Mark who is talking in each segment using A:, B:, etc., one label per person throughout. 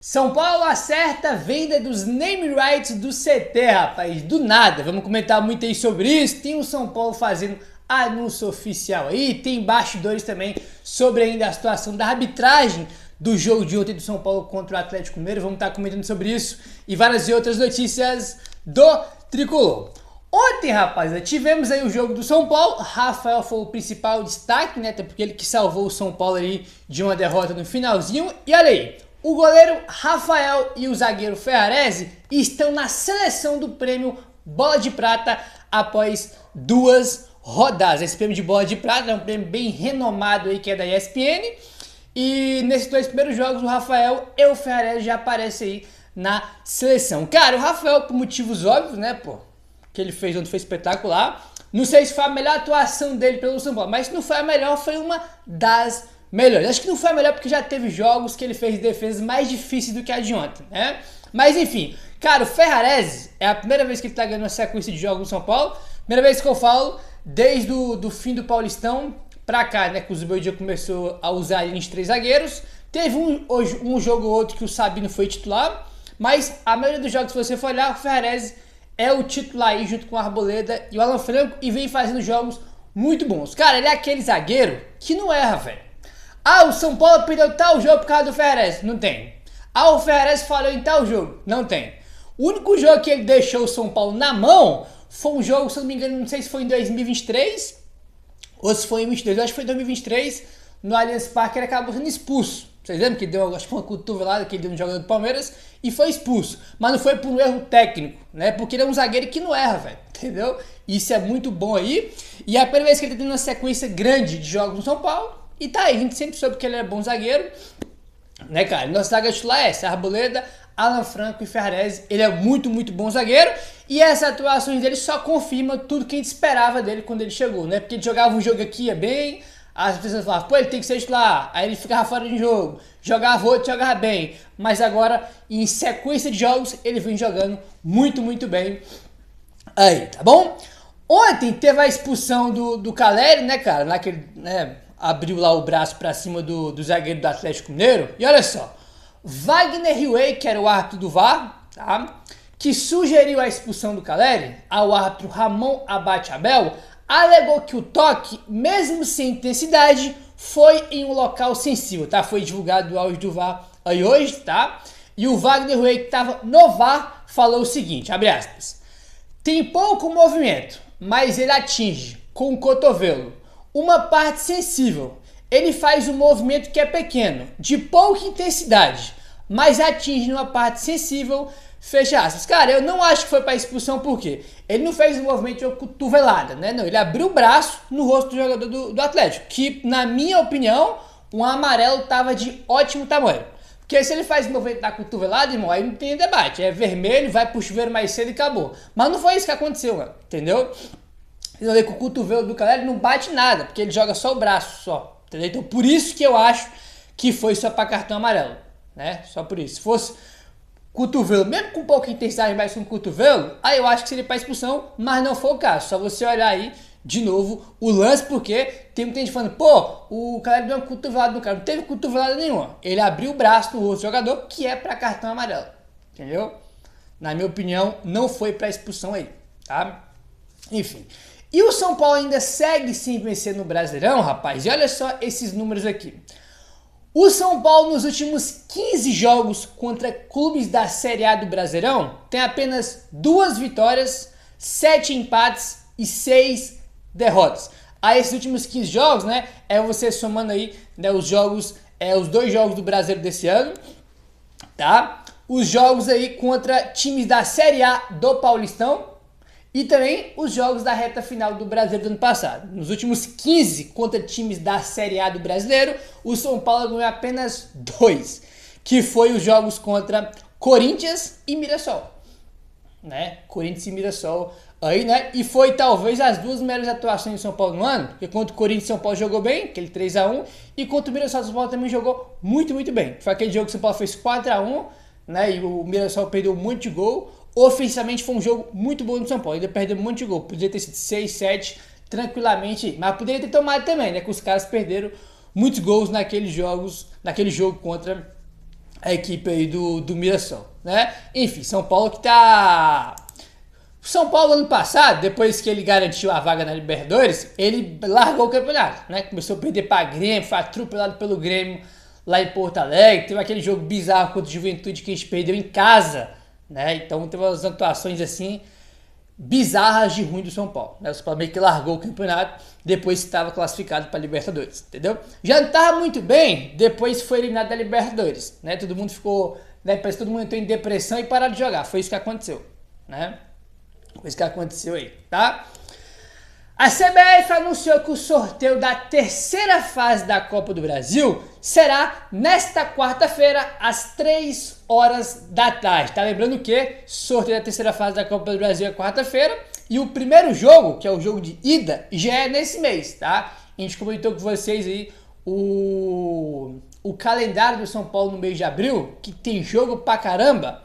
A: São Paulo acerta a venda dos name rights do CT, rapaz, do nada. Vamos comentar muito aí sobre isso. Tem o São Paulo fazendo anúncio oficial aí, tem bastidores também sobre ainda a situação da arbitragem do jogo de ontem do São Paulo contra o Atlético Mineiro. Vamos estar comentando sobre isso e várias outras notícias do Tricolor. Ontem, rapaziada, tivemos aí o jogo do São Paulo. Rafael foi o principal destaque, né? Até porque ele que salvou o São Paulo aí de uma derrota no finalzinho. E olha aí, o goleiro Rafael e o zagueiro Ferrarese estão na seleção do prêmio Bola de Prata após 2 rodadas. Esse prêmio de Bola de Prata é um prêmio bem renomado aí que é da ESPN. E nesses 2 primeiros jogos o Rafael e o Ferrarese já aparecem aí na seleção. Cara, o Rafael por motivos óbvios, né, pô? Que ele fez ontem foi espetacular. Não sei se foi a melhor atuação dele pelo São Paulo, mas se não foi a melhor, foi uma das melhores. Acho que não foi a melhor porque já teve jogos que ele fez defesas mais difíceis do que a de ontem, né? Mas enfim, cara, o Ferrarese é a primeira vez que ele tá ganhando uma sequência de jogos no São Paulo. Primeira vez que eu falo desde o fim do Paulistão pra cá, né? Que o Zubeldia começou a usar a linha de 3 zagueiros. Teve um jogo ou outro que o Sabino foi titular, mas a maioria dos jogos, se você for olhar, o Ferrarese é o titular aí junto com o Arboleda e o Alan Franco e vem fazendo jogos muito bons. Cara, ele é aquele zagueiro que não erra, velho. Ah, o São Paulo perdeu tal jogo por causa do Ferrarese. Não tem. Ah, o Ferrarese falhou em tal jogo. Não tem. O único jogo que ele deixou o São Paulo na mão foi um jogo, se eu não me engano, não sei se foi em 2023 ou se foi em 2022. Eu acho que foi em 2023, no Allianz Parque, ele acabou sendo expulso. Vocês lembram que ele deu, acho que uma cotovelada que ele deu no jogador do Palmeiras e foi expulso. Mas não foi por um erro técnico, né? Porque ele é um zagueiro que não erra, velho. Entendeu? Isso é muito bom aí. E é a primeira vez que ele tá tendo uma sequência grande de jogos no São Paulo. E tá aí, a gente sempre soube que ele é bom zagueiro, né, cara? Nossa zaga titular é essa, Arboleda, Alan Franco e Ferrarese. Ele é muito, muito bom zagueiro. E essas atuações dele só confirma tudo que a gente esperava dele quando ele chegou, né? Porque ele jogava um jogo aqui, ia bem. As pessoas falavam, pô, ele tem que ser titular. Aí ele ficava fora de jogo. Jogava outro, jogava bem. Mas agora, em sequência de jogos, ele vem jogando muito, muito bem. Aí, tá bom? Ontem teve a expulsão do Caleri, né, cara? Lá que ele, né, abriu lá o braço pra cima do zagueiro do Atlético Mineiro. E olha só. Wagner Riway, que era o árbitro do VAR, tá? Que sugeriu a expulsão do Caleri ao árbitro Ramon Abate Abel, alegou que o toque, mesmo sem intensidade, foi em um local sensível, tá? Foi divulgado o áudio do VAR aí hoje, tá? E o Wagner Riway, que estava no VAR, falou o seguinte, abre aspas. Tem pouco movimento, mas ele atinge, com o cotovelo, uma parte sensível. Ele faz um movimento que é pequeno, de pouca intensidade, mas atinge uma parte sensível, fecha aspas. Cara, eu não acho que foi para expulsão, por quê? Ele não fez um movimento de cotovelada, né? Não, ele abriu o braço no rosto do jogador do Atlético, que, na minha opinião, um amarelo tava de ótimo tamanho. Porque se ele faz um movimento da cotovelada, irmão, aí não tem debate. É vermelho, vai pro chuveiro mais cedo e acabou. Mas não foi isso que aconteceu, mano, entendeu? Vocês vão com o cotovelo do cara, ele não bate nada, porque ele joga só o braço, só. Entendeu? Então, por isso que eu acho que foi só para cartão amarelo, né? Só por isso. Se fosse cotovelo, mesmo com pouca intensidade, mas com cotovelo, aí eu acho que seria para expulsão, mas não foi o caso. Só você olhar aí de novo o lance, porque tem muita gente falando, pô, o cara deu uma cotovelada no cara. Não teve cotovelada nenhuma. Ele abriu o braço no rosto do jogador, que é para cartão amarelo. Entendeu? Na minha opinião, não foi para expulsão aí, tá? Enfim. E o São Paulo ainda segue sem vencer no Brasileirão, rapaz. E olha só esses números aqui. O São Paulo nos últimos 15 jogos contra clubes da Série A do Brasileirão tem apenas 2 vitórias, 7 empates e 6 derrotas. A esses últimos 15 jogos, né, é você somando aí, né, os 2 jogos do Brasileiro desse ano, tá? Os jogos aí contra times da Série A do Paulistão. E também os jogos da reta final do Brasileiro do ano passado. Nos últimos 15 contra times da Série A do Brasileiro, o São Paulo ganhou apenas 2, que foi os jogos contra Corinthians e Mirassol, né? Corinthians e Mirassol aí, né? E foi talvez as 2 melhores atuações do São Paulo no ano, porque contra o Corinthians São Paulo jogou bem, aquele 3-1, e contra o Mirassol São Paulo também jogou muito, muito bem. Foi aquele jogo que o São Paulo fez 4-1, né? E o Mirassol perdeu um monte de gol. Ofensivamente foi um jogo muito bom do São Paulo, ainda perdeu um monte de gol, podia ter sido 6, 7 tranquilamente, mas poderia ter tomado também, né, que os caras perderam muitos gols naquele jogo contra a equipe aí do Mirassol, né? Enfim, São Paulo que tá... São Paulo ano passado, depois que ele garantiu a vaga na Libertadores, ele largou o campeonato, né? Começou a perder para Grêmio, foi atropelado pelo Grêmio lá em Porto Alegre, teve aquele jogo bizarro contra o Juventude que a gente perdeu em casa, né? Então teve umas atuações assim bizarras de ruim do São Paulo, né? O São Paulo meio que largou o campeonato depois que estava classificado para Libertadores, entendeu? Já não estava muito bem depois que foi eliminado da Libertadores, né? Todo mundo ficou, né? Parece que todo mundo entrou em depressão e parou de jogar, foi isso que aconteceu, né? Foi isso que aconteceu aí, tá? A CBF anunciou que o sorteio da terceira fase da Copa do Brasil será nesta quarta-feira, às 3 horas da tarde. Tá lembrando que sorteio da terceira fase da Copa do Brasil é quarta-feira e o primeiro jogo, que é o jogo de ida, já é nesse mês, tá? A gente comentou com vocês aí o calendário do São Paulo no mês de abril, que tem jogo pra caramba,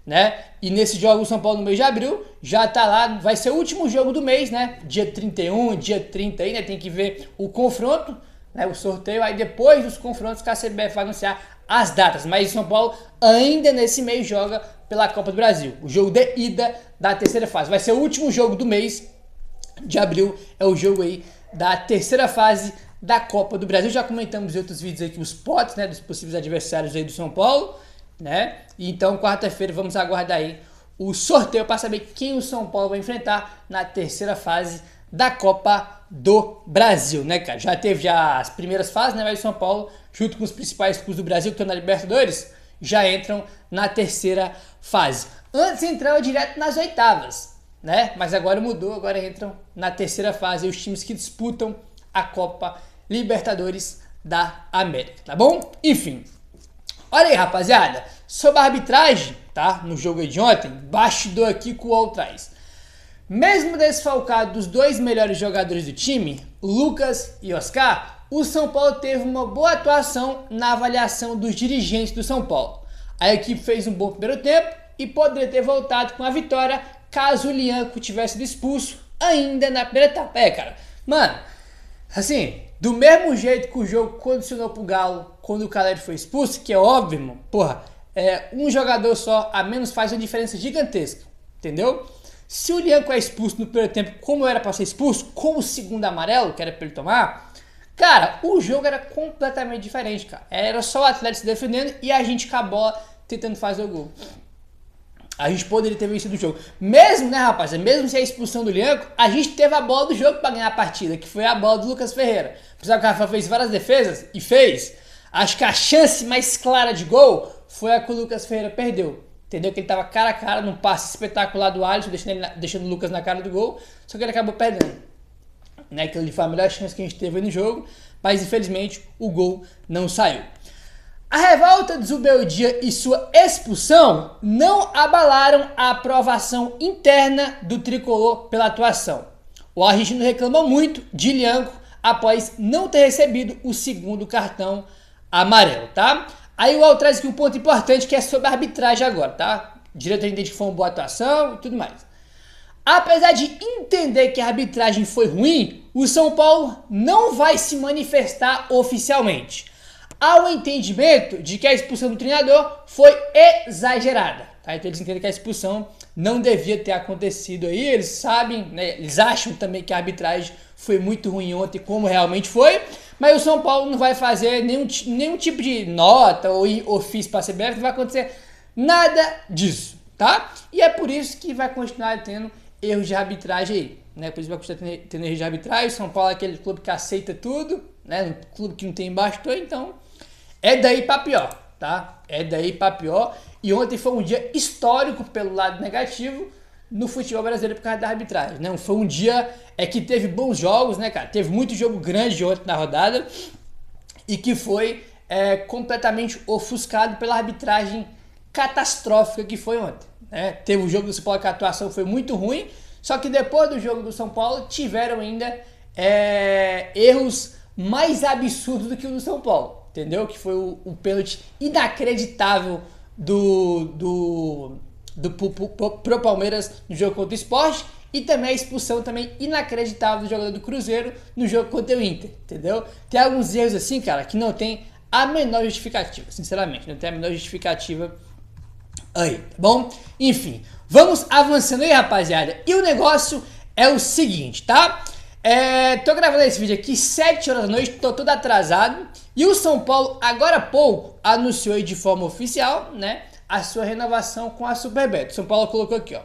A: né? E nesse jogo o São Paulo no mês de abril já tá lá, vai ser o último jogo do mês, né? Dia 31, dia 30 aí, né? Tem que ver o confronto, né? O sorteio, aí depois dos confrontos que a CBF vai anunciar as datas. Mas o São Paulo ainda nesse mês joga pela Copa do Brasil. O jogo de ida da terceira fase. Vai ser o último jogo do mês de abril, é o jogo aí da terceira fase da Copa do Brasil. Já comentamos em outros vídeos aqui os potes, né? Dos possíveis adversários aí do São Paulo, né? Então, quarta-feira, vamos aguardar aí o sorteio para saber quem o São Paulo vai enfrentar na terceira fase da Copa do Brasil, né, cara? Já teve as primeiras fases, né? Mas o São Paulo, junto com os principais clubes do Brasil que estão na Libertadores, já entram na terceira fase. Antes entravam direto nas oitavas, né? Mas agora mudou, agora entram na terceira fase os times que disputam a Copa Libertadores da América, tá bom? Enfim. Olha aí, rapaziada, sobre a arbitragem, tá? No jogo de ontem, bastidor aqui com o Altrás. Mesmo desfalcado dos dois melhores jogadores do time, Lucas e Oscar, o São Paulo teve uma boa atuação na avaliação dos dirigentes do São Paulo. A equipe fez um bom primeiro tempo e poderia ter voltado com a vitória caso o Lianco tivesse sido expulso ainda na primeira etapa. Cara, mano, assim, do mesmo jeito que o jogo condicionou pro Galo quando o Caleri foi expulso, que é óbvio, mano, porra, um jogador só a menos faz uma diferença gigantesca, entendeu? Se o Lianco é expulso no primeiro tempo, como era para ser expulso, com o segundo amarelo, que era para ele tomar, cara, o jogo era completamente diferente, cara. Era só o Atlético se defendendo e a gente com a bola tentando fazer o gol. A gente poderia ter vencido o jogo. Mesmo, né, rapaz? Mesmo sem a expulsão do Lianco, a gente teve a bola do jogo para ganhar a partida, que foi a bola do Lucas Ferreira. Apesar que o Rafa fez várias defesas, e fez, acho que a chance mais clara de gol foi a que o Lucas Ferreira perdeu. Entendeu? Que ele tava cara a cara num passe espetacular do Alisson, deixando o Lucas na cara do gol, só que ele acabou perdendo. Né? Que ele foi a melhor chance que a gente teve aí no jogo, mas infelizmente o gol não saiu. A revolta de Zubeldia e sua expulsão não abalaram a aprovação interna do tricolor pela atuação. O argentino reclamou muito de Lianco após não ter recebido o segundo cartão amarelo, tá? Aí o Al traz aqui um ponto importante que é sobre a arbitragem agora, tá? O diretor entende que foi uma boa atuação e tudo mais. Apesar de entender que a arbitragem foi ruim, o São Paulo não vai se manifestar oficialmente. Há o entendimento de que a expulsão do treinador foi exagerada, tá? Então eles entendem que a expulsão não devia ter acontecido aí, eles sabem, né? Eles acham também que a arbitragem foi muito ruim ontem, como realmente foi, mas o São Paulo não vai fazer nenhum tipo de nota ou ofício para a CBF, não vai acontecer nada disso, tá? E é por isso que vai continuar tendo erros de arbitragem aí, né? Por isso vai continuar tendo erros de arbitragem. O São Paulo é aquele clube que aceita tudo, né? Um clube que não tem bastão, então é daí pra pior, tá? É daí pra pior. E ontem foi um dia histórico pelo lado negativo no futebol brasileiro por causa da arbitragem, né? Foi um dia que teve bons jogos, né, cara? Teve muito jogo grande ontem na rodada e que foi completamente ofuscado pela arbitragem catastrófica que foi ontem, né? Teve o jogo do São Paulo que a atuação foi muito ruim, só que depois do jogo do São Paulo tiveram ainda erros mais absurdos do que o do São Paulo. Entendeu? Que foi o pênalti inacreditável pro Palmeiras no jogo contra o Sport e também a expulsão também inacreditável do jogador do Cruzeiro no jogo contra o Inter, entendeu? Tem alguns erros assim, cara, que não tem a menor justificativa, sinceramente, não tem a menor justificativa aí, tá bom? Enfim, vamos avançando aí, rapaziada, e o negócio é o seguinte, tá? Tô gravando esse vídeo aqui 7 horas da noite, tô todo atrasado, e o São Paulo, agora há pouco, anunciou aí de forma oficial, né, a sua renovação com a Superbet. São Paulo colocou aqui, ó,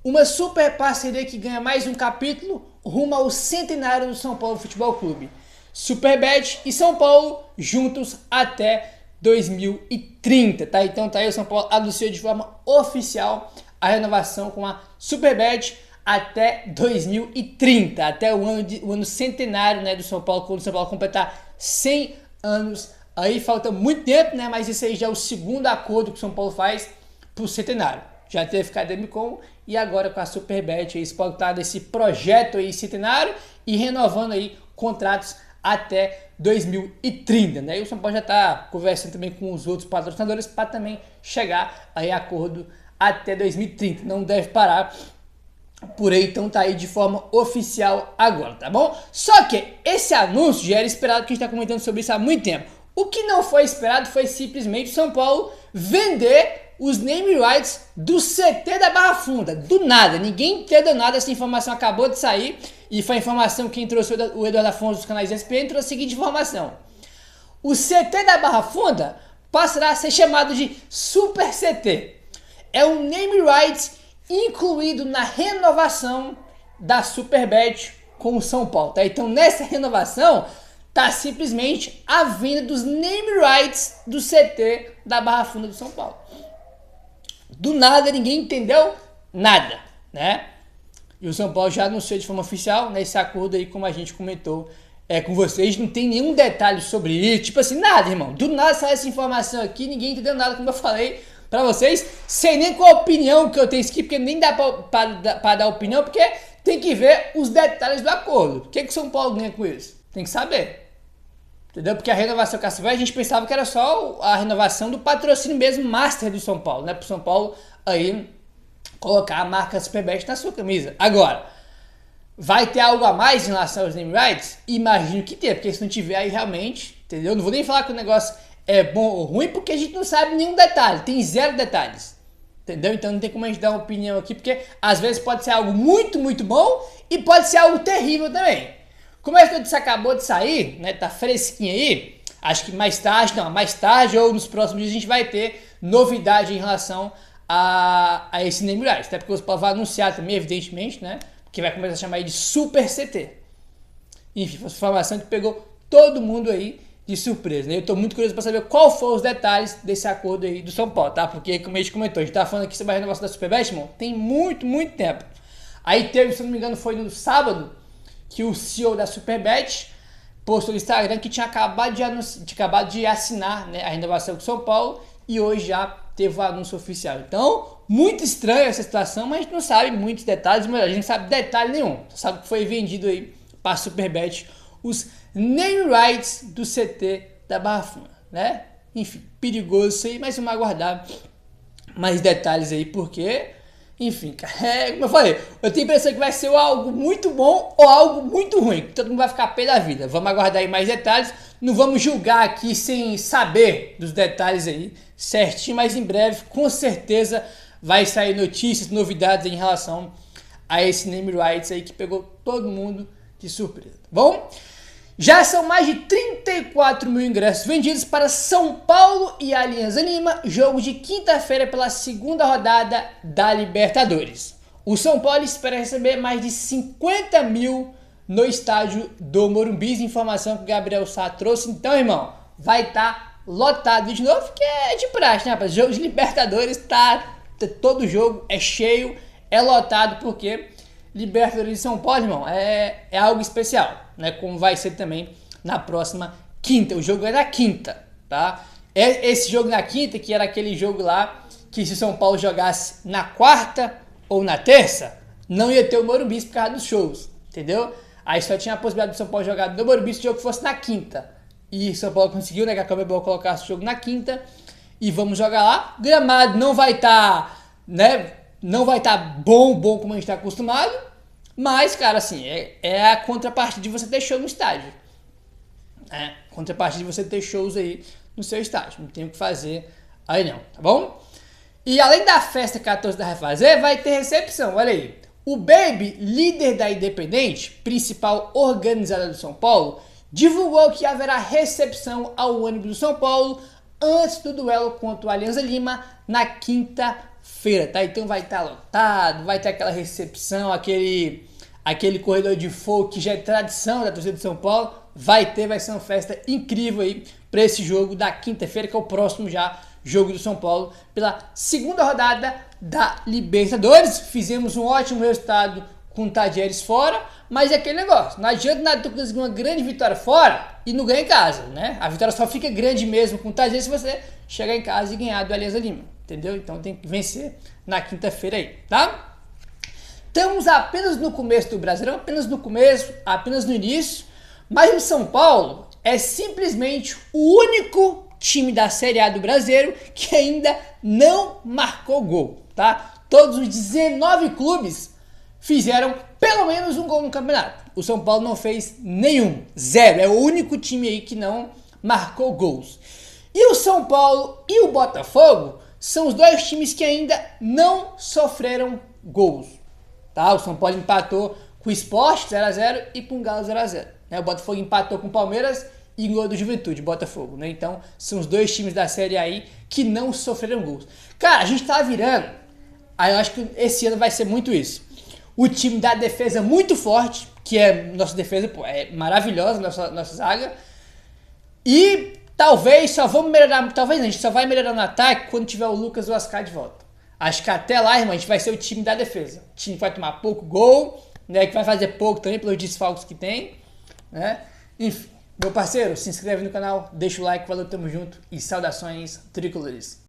A: uma super parceria que ganha mais um capítulo rumo ao centenário do São Paulo Futebol Clube. Superbet e São Paulo juntos até 2030, tá? Então tá aí, o São Paulo anunciou de forma oficial a renovação com a Superbet até 2030, até o ano centenário, né, do São Paulo, quando o São Paulo completar 100 anos. Aí falta muito tempo, né, mas esse aí já é o segundo acordo que o São Paulo faz pro centenário. Já teve com a Demicon e agora com a Superbet, eles podem estar nesse projeto aí centenário e renovando aí contratos até 2030, né? E o São Paulo já está conversando também com os outros patrocinadores para também chegar aí a acordo até 2030. Não deve parar por aí, então tá aí de forma oficial agora, tá bom? Só que esse anúncio já era esperado, que a gente tá comentando sobre isso há muito tempo. O que não foi esperado foi simplesmente o São Paulo vender os name rights do CT da Barra Funda, do nada, ninguém entendeu nada, essa informação acabou de sair, e foi a informação que trouxe o Eduardo Afonso dos canais ESPN, trouxe a seguinte informação: o CT da Barra Funda passará a ser chamado de Super CT, é um name rights incluído na renovação da Superbet com o São Paulo, tá? Então nessa renovação tá simplesmente a venda dos name rights do CT da Barra Funda do São Paulo. Do nada, ninguém entendeu nada, né? E o São Paulo já anunciou de forma oficial, né, esse acordo aí, como a gente comentou com vocês, não tem nenhum detalhe sobre isso, tipo assim, nada, irmão. Do nada sai essa informação aqui, ninguém entendeu nada, como eu falei pra vocês, sem nem qual a opinião que eu tenho aqui, porque nem dá pra dar opinião, porque tem que ver os detalhes do acordo. O que o São Paulo ganha com isso? Tem que saber. Entendeu? Porque a renovação com a Superbet, a gente pensava que era só a renovação do patrocínio mesmo master do São Paulo, né? Pro São Paulo aí colocar a marca Superbet na sua camisa. Agora, vai ter algo a mais em relação aos name rights? Imagino que tenha, porque se não tiver aí realmente, entendeu? Não vou nem falar que o negócio é bom ou ruim, porque a gente não sabe nenhum detalhe, tem 0 detalhes. Entendeu? Então não tem como a gente dar uma opinião aqui, porque às vezes pode ser algo muito, muito bom e pode ser algo terrível também. Como essa notícia acabou de sair, né, tá fresquinha aí, acho que mais tarde ou nos próximos dias a gente vai ter novidade em relação a esse name rights, até porque o Paulo vai anunciar também, evidentemente, né, que vai começar a chamar aí de Super CT. Enfim, foi uma informação que pegou todo mundo aí de surpresa, né? Eu tô muito curioso para saber qual foram os detalhes desse acordo aí do São Paulo, tá? Porque, como a gente comentou, a gente tá falando aqui sobre a renovação da Superbet, irmão, tem muito, muito tempo. Aí teve, se não me engano, foi no sábado, que o CEO da Superbet postou no Instagram que tinha acabado de assinar, né, a renovação com o São Paulo, e hoje já teve o anúncio oficial. Então, muito estranha essa situação, mas a gente não sabe muitos detalhes, mas a gente não sabe detalhe nenhum. Só sabe que foi vendido aí para a Superbet os name rights do CT da Barra Funda, né? Enfim, perigoso isso aí, mas vamos aguardar mais detalhes aí, porque... Enfim, cara, como eu falei, eu tenho a impressão que vai ser algo muito bom ou algo muito ruim, que todo mundo vai ficar pé da vida. Vamos aguardar aí mais detalhes, não vamos julgar aqui sem saber dos detalhes aí certinho, mas em breve, com certeza, vai sair notícias, novidades em relação a esse name rights aí que pegou todo mundo de surpresa, tá bom? Já são mais de 34 mil ingressos vendidos para São Paulo e Alianza Lima, jogo de quinta-feira pela segunda rodada da Libertadores. O São Paulo espera receber mais de 50 mil no estádio do Morumbi, informação que o Gabriel Sá trouxe. Então, irmão, vai estar lotado de novo, que é de praxe, né, rapaz? Jogo de Libertadores, todo jogo é cheio, é lotado, porque Libertadores de São Paulo, irmão, é algo especial, né? Como vai ser também na próxima quinta. O jogo é na quinta, tá? Esse jogo na quinta, que era aquele jogo lá, que se o São Paulo jogasse na quarta ou na terça, não ia ter o Morumbi por causa dos shows, entendeu? Aí só tinha a possibilidade do São Paulo jogar no Morumbi se o jogo fosse na quinta. E o São Paulo conseguiu, né? Que a Conmebol colocasse o jogo na quinta. E vamos jogar lá. Gramado não vai estar, né? Não vai estar bom como a gente está acostumado, mas, cara, assim, é a contrapartida de você ter show no estádio. Contrapartida de você ter shows aí no seu estádio. Não tem o que fazer aí não, tá bom? E além da festa que a torcida vai fazer, vai ter recepção, olha aí. O Baby, líder da Independente, principal organizadora do São Paulo, divulgou que haverá recepção ao ônibus do São Paulo antes do duelo contra o Alianza Lima na quinta-feira, tá? Então vai estar lotado, vai ter aquela recepção, aquele corredor de fogo que já é tradição da torcida de São Paulo, vai ser uma festa incrível aí para esse jogo da quinta-feira, que é o próximo já jogo do São Paulo pela segunda rodada da Libertadores. Fizemos um ótimo resultado com o Tadieres fora, mas é aquele negócio, não adianta nada tu conseguir uma grande vitória fora e não ganhar em casa, né? A vitória só fica grande mesmo com o Tadieres se você chegar em casa e ganhar do Alianza Lima, entendeu? Então tem que vencer na quinta-feira aí, tá? Estamos apenas no começo do Brasileirão, apenas no início, mas o São Paulo é simplesmente o único time da Série A do Brasileiro que ainda não marcou gol, tá? Todos os 19 clubes fizeram pelo menos um gol no campeonato. O São Paulo não fez nenhum, zero. É o único time aí que não marcou gols. E o São Paulo e o Botafogo são os dois times que ainda não sofreram gols, tá? O São Paulo empatou com o Sport 0x0 e com o Galo 0x0. O Botafogo empatou com o Palmeiras e ganhou do Juventude, Botafogo, né? Então, são os dois times da Série A aí que não sofreram gols. Cara, a gente tá virando, aí eu acho que esse ano vai ser muito isso. O time da defesa muito forte, que é nossa defesa, pô, é maravilhosa, nossa zaga. E talvez só vamos melhorar, talvez a gente só vai melhorar no ataque quando tiver o Lucas Oscar de volta. Acho que até lá, irmão, a gente vai ser o time da defesa. O time que vai tomar pouco gol, né? Que vai fazer pouco também pelos desfalques que tem, né? Enfim. Meu parceiro, se inscreve no canal, deixa o like, valeu, tamo junto e saudações tricolores.